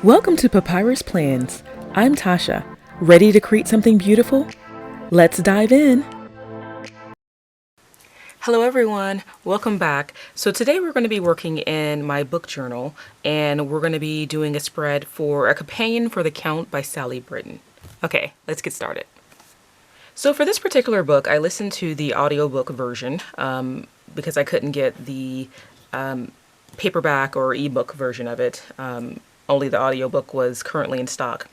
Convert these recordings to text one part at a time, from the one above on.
Welcome to Papyrus Plans. I'm Tasha. Ready to create something beautiful? Let's dive in. Hello everyone, welcome back. So today we're going to be working in my book journal and we're going to be doing a spread for A Companion for the Count by Sally Britton. Okay, let's get started. So for this particular book, I listened to the audiobook version because I couldn't get the paperback or ebook version of it. Only the audiobook was currently in stock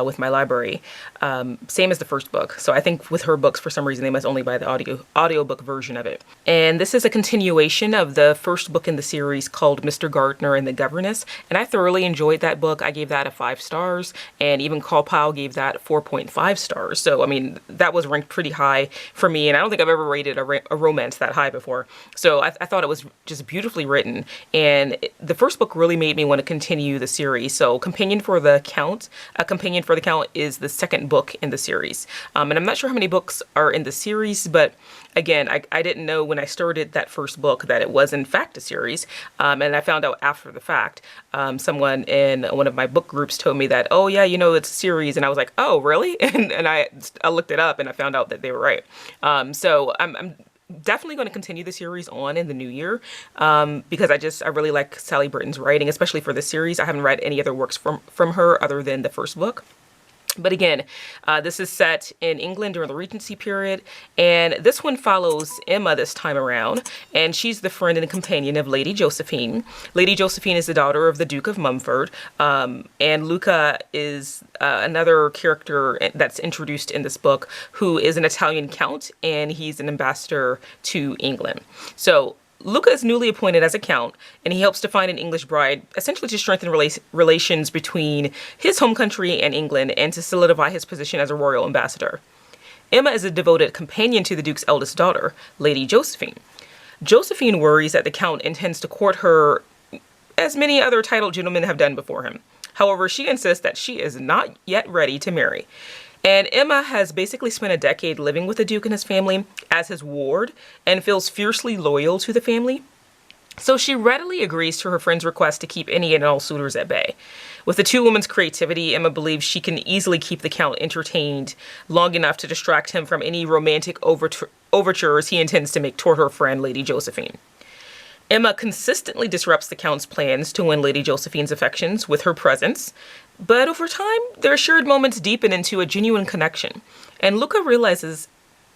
with my library, same as the first book. So I think with her books, for some reason, they must only buy the audiobook version of it. And this is a continuation of the first book in the series called Mr. Gardner and the Governess. And I thoroughly enjoyed that book. I gave that a 5 stars, and even 𝐻𝐻𝐿 gave that 4.5 stars. So, I mean, that was ranked pretty high for me. And I don't think I've ever rated a romance that high before. So I thought it was just beautifully written. And the first book really made me want to continue the series. So Companion for the Count, A Companion for the Count is the second book in the series. And I'm not sure how many books are in the series, but again, I didn't know when I started that first book that it was in fact a series. And I found out after the fact. Someone in one of my book groups told me that, oh yeah, you know, it's a series. And I was like, oh, really? And I looked it up and I found out that they were right. So I'm definitely going to continue the series on in the new year because I really like Sally Britton's writing, especially for this series. I haven't read any other works from her other than the first book. But again, this is set in England during the Regency period, and this one follows Emma this time around, and she's the friend and companion of Lady Josephine. Lady Josephine is the daughter of the Duke of Mumford, and Luca is another character that's introduced in this book who is an Italian count, and he's an ambassador to England. So Luca is newly appointed as a count, and he helps to find an English bride, essentially to strengthen relations between his home country and England and to solidify his position as a royal ambassador. Emma is a devoted companion to the Duke's eldest daughter, Lady Josephine. Josephine worries that the count intends to court her as many other titled gentlemen have done before him. However, she insists that she is not yet ready to marry. And Emma has basically spent a decade living with the Duke and his family as his ward and feels fiercely loyal to the family. So she readily agrees to her friend's request to keep any and all suitors at bay. With the two women's creativity, Emma believes she can easily keep the Count entertained long enough to distract him from any romantic overtures he intends to make toward her friend, Lady Josephine. Emma consistently disrupts the Count's plans to win Lady Josephine's affections with her presence, but over time, their shared moments deepen into a genuine connection, and Luca realizes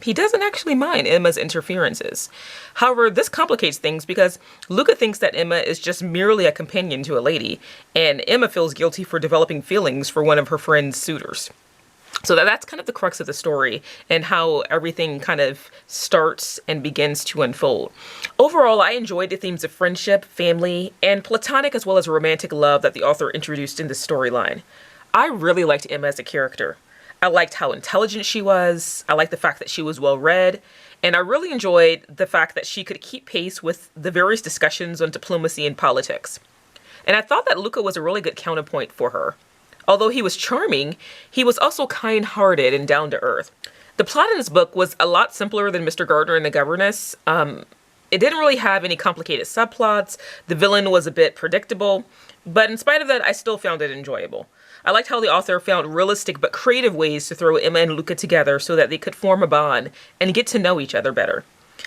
he doesn't actually mind Emma's interferences. However, this complicates things because Luca thinks that Emma is just merely a companion to a lady, and Emma feels guilty for developing feelings for one of her friend's suitors. So that's kind of the crux of the story and how everything kind of starts and begins to unfold. Overall, I enjoyed the themes of friendship, family, and platonic as well as romantic love that the author introduced in this storyline. I really liked Emma as a character. I liked how intelligent she was. I liked the fact that she was well read. And I really enjoyed the fact that she could keep pace with the various discussions on diplomacy and politics. And I thought that Luca was a really good counterpoint for her. Although he was charming, he was also kind-hearted and down-to-earth. The plot in this book was a lot simpler than Mr. Gardner and the Governess. It didn't really have any complicated subplots. The villain was a bit predictable. But in spite of that, I still found it enjoyable. I liked how the author found realistic but creative ways to throw Emma and Luca together so that they could form a bond and get to know each other better.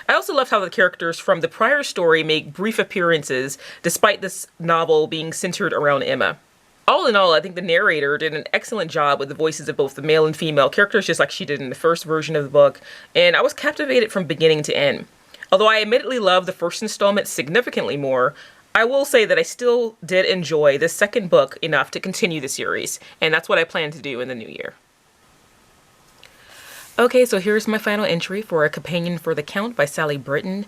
I also loved how the characters from the prior story make brief appearances despite this novel being centered around Emma. All in all, I think the narrator did an excellent job with the voices of both the male and female characters, just like she did in the first version of the book, and I was captivated from beginning to end. Although I admittedly loved the first installment significantly more, I will say that I still did enjoy the second book enough to continue the series, and that's what I plan to do in the new year. Okay, so here's my final entry for A Companion for the Count by Sally Britton.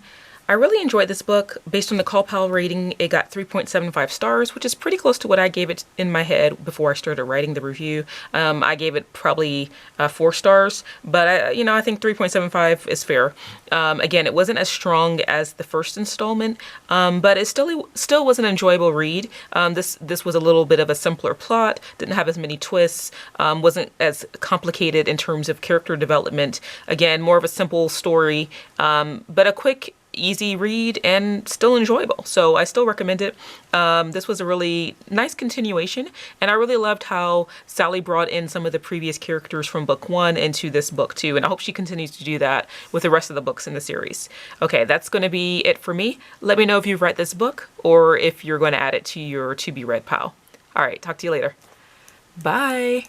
I really enjoyed this book. Based on the 𝐻𝐻𝐿 rating, it got 3.75 stars, which is pretty close to what I gave it in my head before I started writing the review. I gave it probably 4 stars, but I think 3.75 is fair. Again, it wasn't as strong as the first installment, but it still was an enjoyable read. This was a little bit of a simpler plot, didn't have as many twists, wasn't as complicated in terms of character development. Again, more of a simple story, but a quick, easy read and still enjoyable. So I still recommend it. This was a really nice continuation, and I really loved how Sally brought in some of the previous characters from book 1 into this book too, and I hope she continues to do that with the rest of the books in the series. Okay, that's going to be it for me. Let me know if you've read this book or if you're going to add it to your to be read pile. All right, talk to you later. Bye.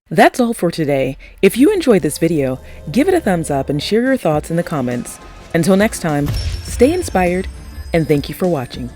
That's all for today. If you enjoyed this video, give it a thumbs up and share your thoughts in the comments. Until next time, stay inspired, and thank you for watching.